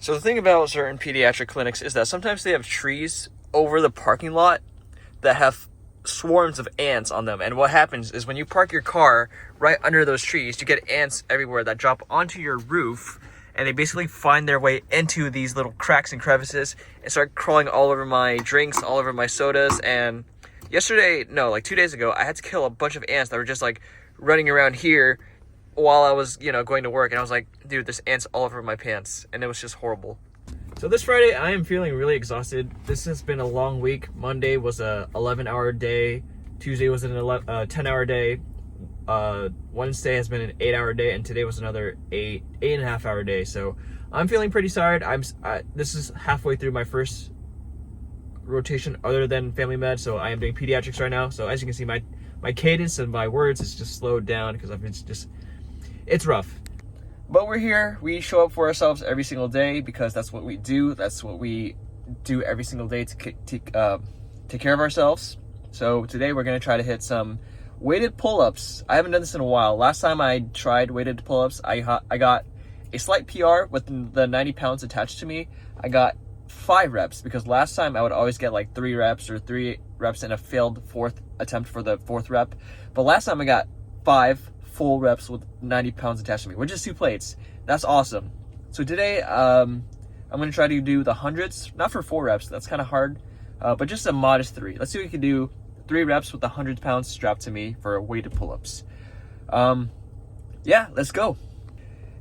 So the thing about certain pediatric clinics is that sometimes they have trees over the parking lot that have swarms of ants on them. And what happens is when you park your car right under those trees, you get ants everywhere that drop onto your roof, and they basically find their way into these little cracks and crevices and start crawling all over my drinks, all over my sodas. And like 2 days ago, I had to kill a bunch of ants that were just like running around here while I was, going to work. And I was like, dude, there's ants all over my pants. And it was just horrible. So this Friday, I am feeling really exhausted. This has been a long week. Monday was a 11-hour day. Tuesday was an 10-hour day. Wednesday has been an 8-hour day, and today was another 8.5-hour day. So I'm feeling pretty tired. This is halfway through my first rotation other than family med, so I am doing pediatrics right now. So as you can see, my cadence and my words is just slowed down because it's rough. But we're here. We show up for ourselves every single day because that's what we do. That's what we do every single day to take care of ourselves. So today we're going to try to hit some weighted pull-ups. I haven't done this in a while. Last time I tried weighted pull-ups, I got a slight PR with the 90 pounds attached to me. I got 5 reps because last time I would always get like 3 reps or 3 reps in a failed 4th attempt for the 4th rep. But last time I got 5 full reps with 90 pounds attached to me, which is 2 plates. That's awesome. So today, I'm going to try to do the hundreds, not for 4 reps. That's kind of hard, but just a modest 3. Let's see if we can do 3 reps with 100 pounds strapped to me for weighted pull-ups. Yeah, let's go.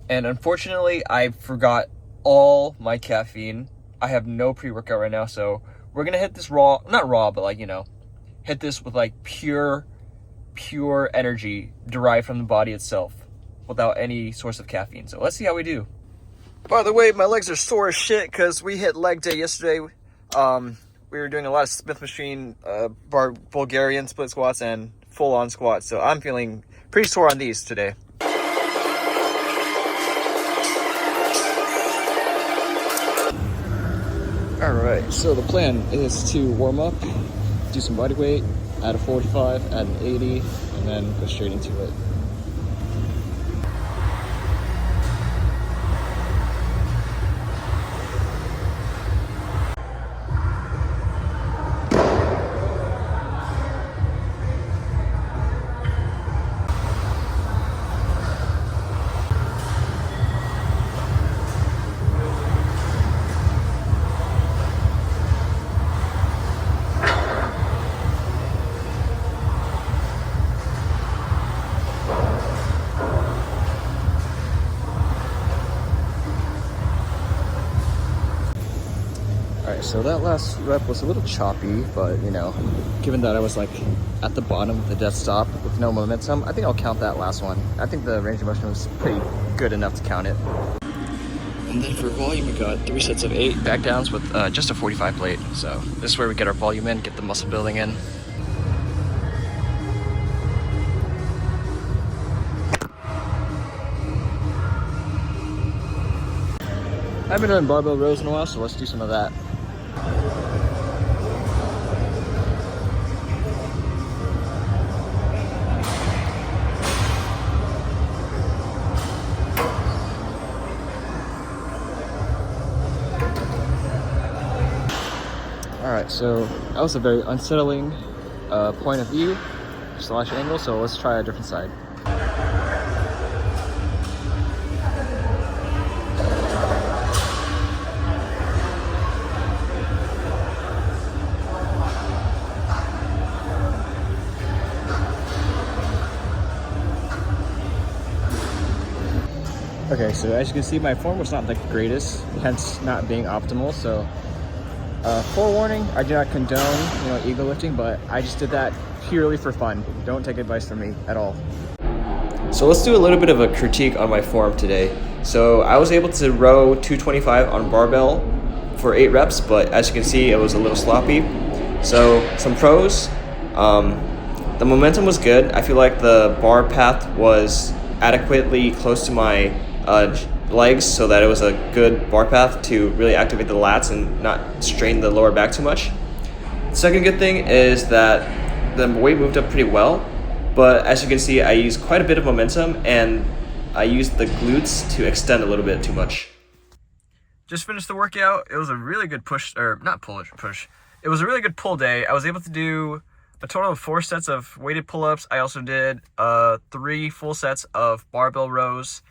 And unfortunately, I forgot all my caffeine. I have no pre-workout right now, so we're going to hit this raw, not raw, but like, hit this with like pure energy derived from the body itself without any source of caffeine. So let's see how we do. By the way, my legs are sore as shit because we hit leg day yesterday. We were doing a lot of Smith machine, Bulgarian split squats and full-on squats. So I'm feeling pretty sore on these today. All right, so the plan is to warm up, do some body weight, add a 45, add an 80, and then go straight into it. So that last rep was a little choppy, but given that I was like at the bottom of the death stop with no momentum, I think I'll count that last one. I think the range of motion was pretty good enough to count it. And then for volume, we got 3 sets of 8 back downs with just a 45 plate. So this is where we get our volume in, get the muscle building in. I haven't done barbell rows in a while, so let's do some of that. Alright, so that was a very unsettling point of view / angle, so let's try a different side. Okay, so as you can see, my form was not the greatest, hence not being optimal. So forewarning, I do not condone, ego lifting, but I just did that purely for fun. Don't take advice from me at all. So let's do a little bit of a critique on my form today. So I was able to row 225 on barbell for 8 reps, but as you can see, it was a little sloppy. So some pros, the momentum was good. I feel like the bar path was adequately close to my legs so that it was a good bar path to really activate the lats and not strain the lower back too much. The second good thing is that the weight moved up pretty well, but as you can see, I used quite a bit of momentum and I used the glutes to extend a little bit too much. just finished the workout. It was a really good push, or not push. It was a really good pull day. I was able to do a total of 4 sets of weighted pull-ups. I also did 3 full sets of barbell rows.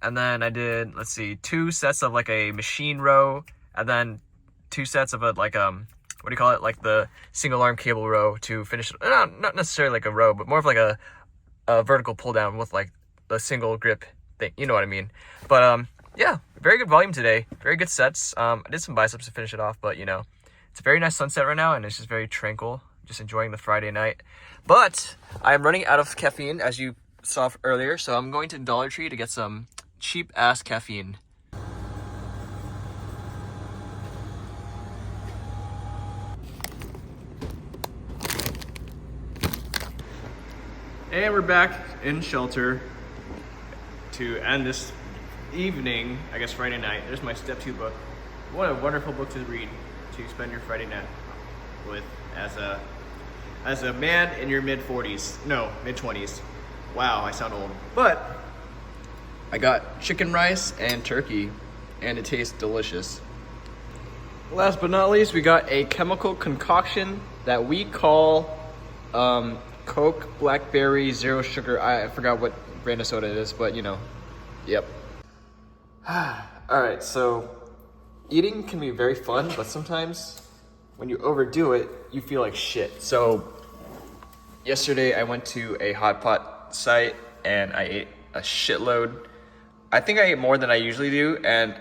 And then I did, 2 sets of like a machine row. And then 2 sets of a like, what do you call it? Like the single arm cable row to finish, not necessarily like a row, but more of like a vertical pull down with like the single grip thing. You know what I mean? But yeah, very good volume today. Very good sets. I did some biceps to finish it off, but you know, it's a very nice sunset right now and it's just very tranquil. Just enjoying the Friday night. But I'm running out of caffeine, as you saw earlier, so I'm going to Dollar Tree to get some cheap ass caffeine. And we're back in shelter to end this evening, I guess Friday night. There's my Step 2 book. What a wonderful book to read to spend your Friday night with as a man in your mid-40s. No, mid-20s. Wow, I sound old. But I got chicken rice and turkey, and it tastes delicious. Last but not least, we got a chemical concoction that we call Coke Blackberry Zero Sugar. I forgot what brand of soda it is, but you know, yep. Alright, so eating can be very fun, but sometimes when you overdo it, you feel like shit. So yesterday I went to a hot pot site and I ate a shitload. I think I ate more than I usually do, and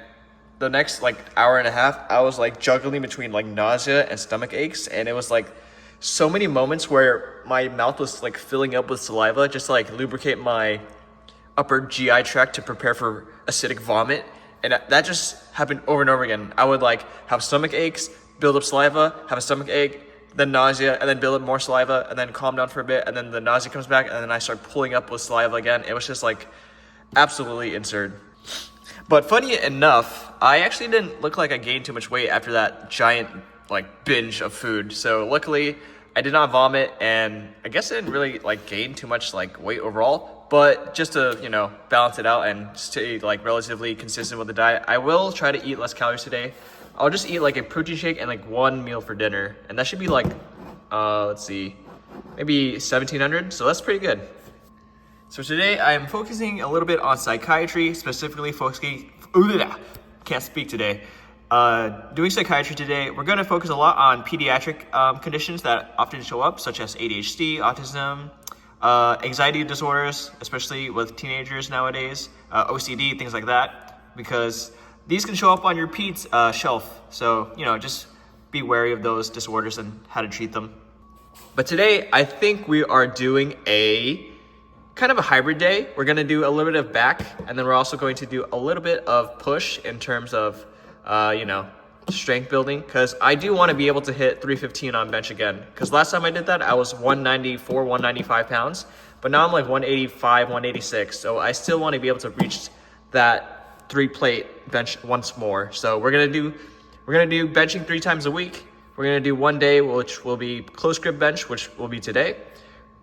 the next like hour and a half I was like juggling between like nausea and stomach aches, and it was like so many moments where my mouth was like filling up with saliva just to like lubricate my upper GI tract to prepare for acidic vomit. And that just happened over and over again. I would like have stomach aches, build up saliva, have a stomach ache, then nausea, and then build up more saliva, and then calm down for a bit, and then the nausea comes back, and then I start pulling up with saliva again. It was just like absolutely absurd. But funny enough, I actually didn't look like I gained too much weight after that giant like binge of food. So luckily I did not vomit, and I guess I didn't really like gain too much like weight overall. But just to, you know, balance it out and stay like relatively consistent with the diet, I will try to eat less calories today. I'll just eat like a protein shake and like 1 meal for dinner, and that should be like let's see, maybe 1,700. So that's pretty good. So today I am focusing a little bit on psychiatry, specifically focusing, can't speak today. Doing psychiatry today, we're going to focus a lot on pediatric conditions that often show up, such as ADHD, autism, anxiety disorders, especially with teenagers nowadays, OCD, things like that, because these can show up on your PEDS shelf. So, you know, just be wary of those disorders and how to treat them. But today, I think we are doing a kind of a hybrid day. We're going to do a little bit of back, and then we're also going to do a little bit of push in terms of, you know, strength building, because I do want to be able to hit 315 on bench again, because last time I did that I was 194, 195 pounds, but now I'm like 185, 186, so I still want to be able to reach that 3-plate bench once more. So we're gonna do benching 3 times a week. We're gonna do one day which will be close grip bench, which will be today.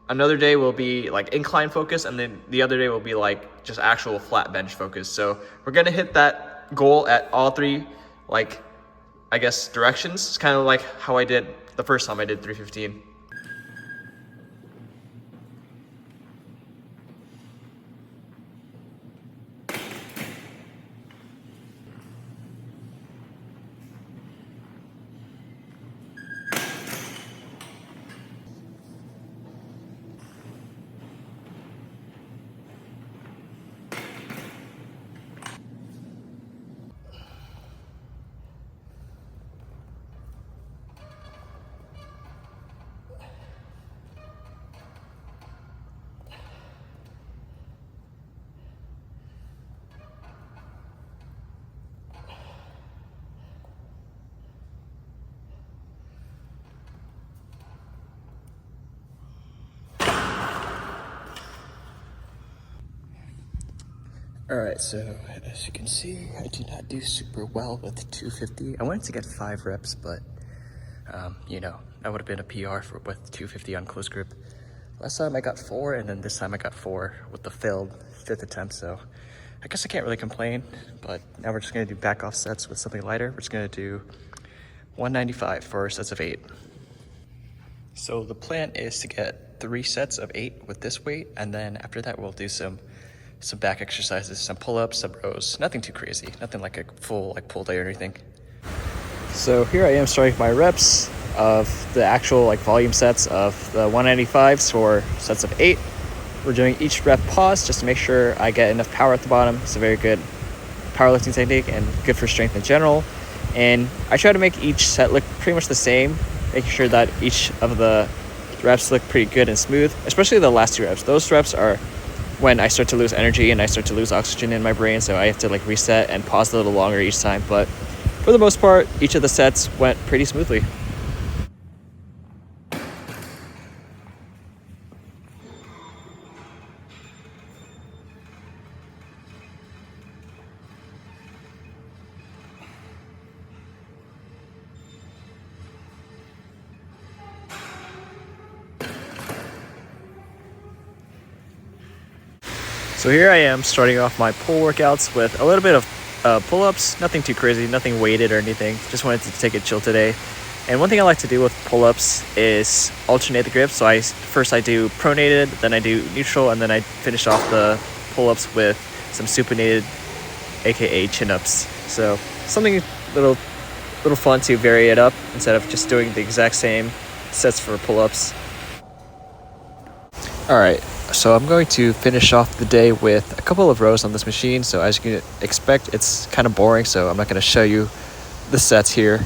Another day will be like incline focus, and then the other day will be like just actual flat bench focus. So we're gonna hit that goal at all 3, like, I guess, directions. It's kind of like how I did the first time I did 315. Alright, so as you can see, I do not do super well with 250. I wanted to get 5 reps, but you know, that would have been a PR with 250 on close grip. Last time I got 4, and then this time I got 4 with the failed 5th attempt, so I guess I can't really complain, but now we're just gonna do back off sets with something lighter. We're just gonna do 195 for sets of 8. So the plan is to get 3 sets of 8 with this weight, and then after that we'll do some back exercises, some pull-ups, some rows. Nothing too crazy, nothing like a full pull day or anything. So here I am starting my reps of the actual volume sets of the 195s for sets of 8. We're doing each rep pause just to make sure I get enough power at the bottom. It's a very good powerlifting technique and good for strength in general. And I try to make each set look pretty much the same, making sure that each of the reps look pretty good and smooth, especially the last 2 reps. Those reps are when I start to lose energy and I start to lose oxygen in my brain, so I have to reset and pause a little longer each time. But for the most part, each of the sets went pretty smoothly. So here I am starting off my pull workouts with a little bit of pull-ups, nothing too crazy, nothing weighted or anything. Just wanted to take it chill today. And one thing I like to do with pull-ups is alternate the grip. So first I do pronated, then I do neutral, and then I finish off the pull-ups with some supinated, aka chin-ups. So something little fun to vary it up instead of just doing the exact same sets for pull-ups. All right. So I'm going to finish off the day with a couple of rows on this machine. So as you can expect, it's kind of boring, so I'm not going to show you the sets here.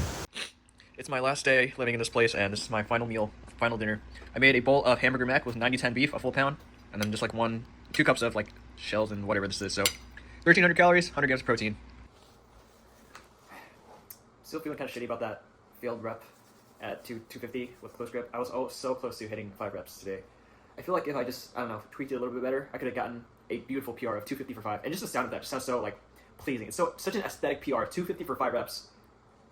It's my last day living in this place, and this is my final meal, final dinner. I made a bowl of hamburger mac with 90-10 beef, a full pound, and then just 2 cups of shells and whatever this is. So 1,300 calories, 100 grams of protein. Still feeling kind of shitty about that failed rep at 250 with close grip. I was so close to hitting 5 reps today. I feel like if I just, tweaked it a little bit better, I could have gotten a beautiful PR of 250 for 5. And just the sound of that just sounds so, pleasing. It's such an aesthetic PR, 250 for 5 reps.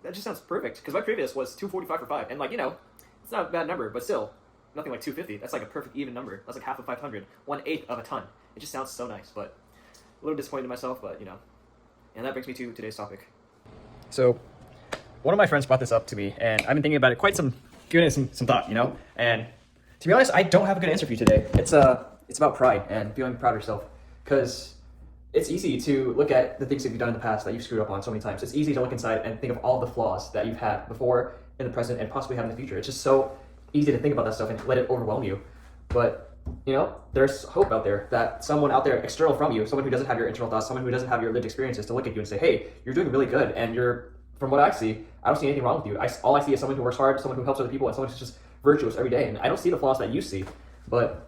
That just sounds perfect. Because my previous was 245 for 5. And, it's not a bad number, but still, nothing like 250. That's a perfect even number. That's half of 500, 1/8 of a ton. It just sounds so nice, but a little disappointed in myself, but, And that brings me to today's topic. So, one of my friends brought this up to me, and I've been thinking about it giving it some thought, And to be honest, I don't have a good answer for you today. It's about pride and feeling proud of yourself, because it's easy to look at the things that you've done in the past that you've screwed up on so many times. It's easy to look inside and think of all the flaws that you've had before, in the present, and possibly have in the future. It's just so easy to think about that stuff and let it overwhelm you. But, there's hope out there that someone out there external from you, someone who doesn't have your internal thoughts, someone who doesn't have your lived experiences, to look at you and say, hey, you're doing really good, and from what I see, I don't see anything wrong with you. All I see is someone who works hard, someone who helps other people, and someone who's just virtuous every day. And I don't see the flaws that you see, but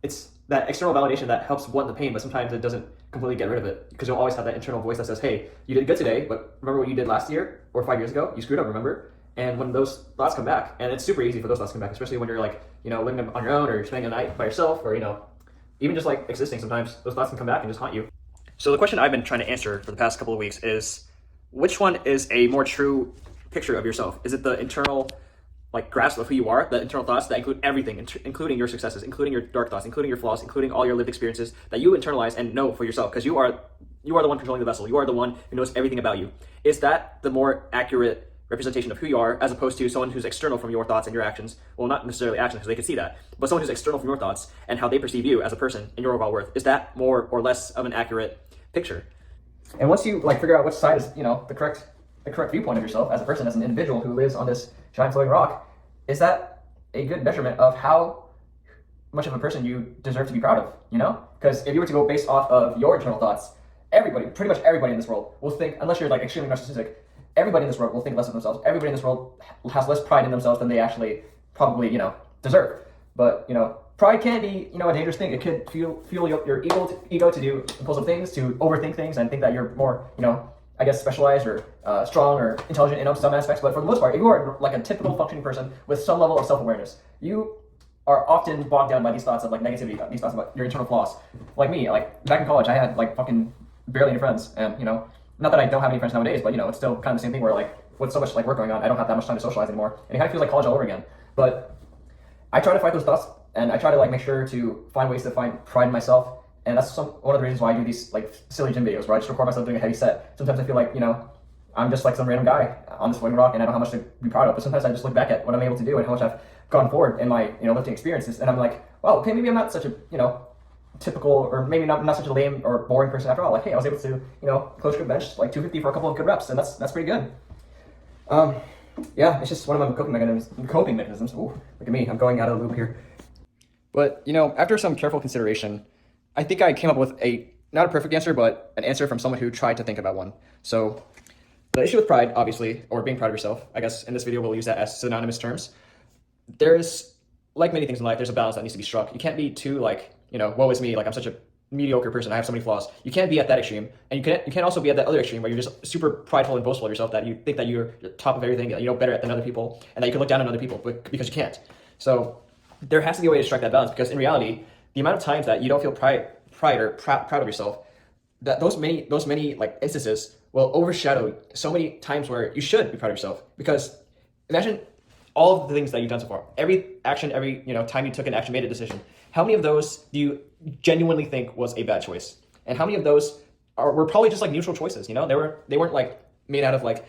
it's that external validation that helps blunt the pain, but sometimes it doesn't completely get rid of it, because you'll always have that internal voice that says, hey, you did good today, but remember what you did last year or 5 years ago? You screwed up, remember? And when those thoughts come back, and it's super easy for those thoughts to come back, especially when you're living on your own, or you're spending a night by yourself, or even just existing, sometimes those thoughts can come back and just haunt you. So the question I've been trying to answer for the past couple of weeks is, which one is a more true picture of yourself? Is it the internal grasp of who you are, the internal thoughts that include everything, including your successes, including your dark thoughts, including your flaws, including all your lived experiences that you internalize and know for yourself, because you are the one controlling the vessel. You are the one who knows everything about you. Is that the more accurate representation of who you are, as opposed to someone who's external from your thoughts and your actions? Well, not necessarily actions, because they can see that, but someone who's external from your thoughts and how they perceive you as a person and your overall worth. Is that more or less of an accurate picture? And once you figure out which side is the correct viewpoint of yourself as a person, as an individual who lives on this giant floating rock, is that a good measurement of how much of a person you deserve to be proud of? Because if you were to go based off of your internal thoughts, pretty much everybody in this world will think, unless you're extremely narcissistic, everybody in this world will think less of themselves. Everybody in this world has less pride in themselves than they actually probably deserve. But pride can be a dangerous thing. It could fuel your ego to do impulsive things, to overthink things, and think that you're more specialized or strong or intelligent in some aspects. But for the most part, if you are a typical functioning person with some level of self-awareness, you are often bogged down by these thoughts of negativity, these thoughts about your internal flaws. Like me, back in college, I had fucking barely any friends, and not that I don't have any friends nowadays, but it's still kind of the same thing where with so much work going on, I don't have that much time to socialize anymore, and it kind of feels like college all over again. But I try to fight those thoughts, and I try to make sure to find ways to find pride in myself And that's one of the reasons why I do these like silly gym videos where I just record myself doing a heavy set. Sometimes I feel like, I'm just like some random guy on this floating rock and I don't know how much to be proud of, but sometimes I just look back at what I'm able to do and how much I've gone forward in my, lifting experiences, and I'm like, well, okay, maybe I'm not such a, typical, or maybe not such a lame or boring person after all. Like, hey, I was able to, close grip bench like 250 for a couple of good reps, and that's pretty good. Yeah, it's just one of my coping mechanisms. Ooh, look at me, I'm going out of the loop here. But, after some careful consideration, I think I came up with not a perfect answer, but an answer from someone who tried to think about one. So the issue with pride, obviously, or being proud of yourself, I guess in this video we'll use that as synonymous terms. There's, like many things in life, there's a balance that needs to be struck. You can't be too like, woe is me, like I'm such a mediocre person, I have so many flaws. You can't be at that extreme, and you can't also be at that other extreme where you're just super prideful and boastful of yourself, that you think that you're top of everything, that you know better than other people, and that you can look down on other people, but because you can't. So there has to be a way to strike that balance, because in reality, the amount of times that you don't feel proud of yourself, that those many like instances will overshadow so many times where you should be proud of yourself. Because imagine all of the things that you've done so far, every action, every time you took an action, made a decision. How many of those do you genuinely think was a bad choice? And how many of those were probably just like neutral choices? They weren't like made out of like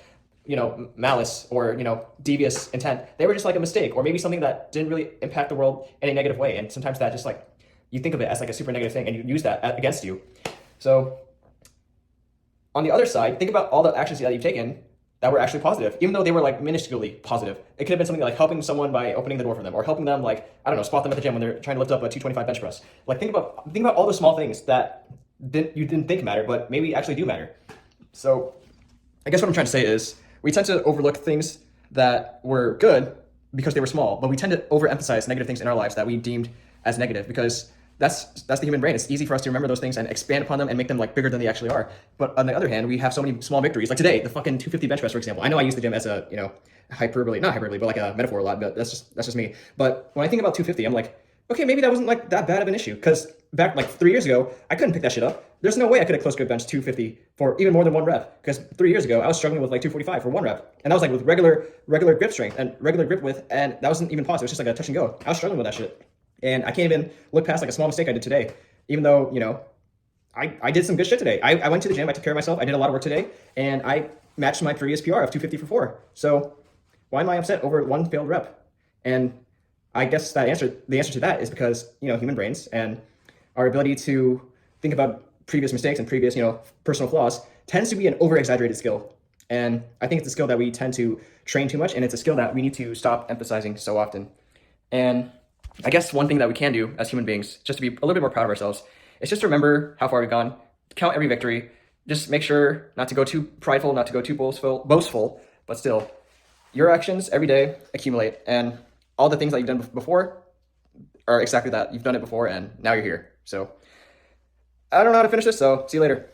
malice or devious intent. They were just like a mistake, or maybe something that didn't really impact the world in a negative way. And sometimes that just like, you think of it as like a super negative thing and you use that against you. So on the other side, think about all the actions that you've taken that were actually positive, even though they were like minusculely positive. It could have been something like helping someone by opening the door for them, or helping them, like, I don't know, spot them at the gym when they're trying to lift up a 225 bench press. Like, think about all the small things that you didn't think matter, but maybe actually do matter. So I guess what I'm trying to say is, we tend to overlook things that were good because they were small, but we tend to overemphasize negative things in our lives that we deemed as negative, because that's the human brain. It's easy for us to remember those things and expand upon them and make them like bigger than they actually are. But on the other hand, we have so many small victories. Like today, the fucking 250 bench press, for example. I know I use the gym as a, not hyperbole, but like a metaphor a lot, but that's just me. But when I think about 250, I'm like, okay, maybe that wasn't like that bad of an issue, because back like 3 years ago, I couldn't pick that shit up. There's no way I could have close grip bench 250 for even more than one rep, because 3 years ago, I was struggling with like 245 for one rep. And that was like with regular grip strength and regular grip width, and that wasn't even paused. It was just like a touch and go. I was struggling with that shit. And I can't even look past like a small mistake I did today, even though, I did some good shit today. I went to the gym, I took care of myself, I did a lot of work today, and I matched my previous PR of 250 for 4. So why am I upset over one failed rep? And I guess the answer to that is because, human brains and our ability to think about previous mistakes and previous, personal flaws tends to be an over-exaggerated skill. And I think it's a skill that we tend to train too much, and it's a skill that we need to stop emphasizing so often. And I guess one thing that we can do as human beings, just to be a little bit more proud of ourselves, is just to remember how far we've gone, count every victory, just make sure not to go too prideful, not to go too boastful, but still, your actions every day accumulate, and all the things that you've done before are exactly that. You've done it before, and now you're here. So I don't know how to finish this, so see you later.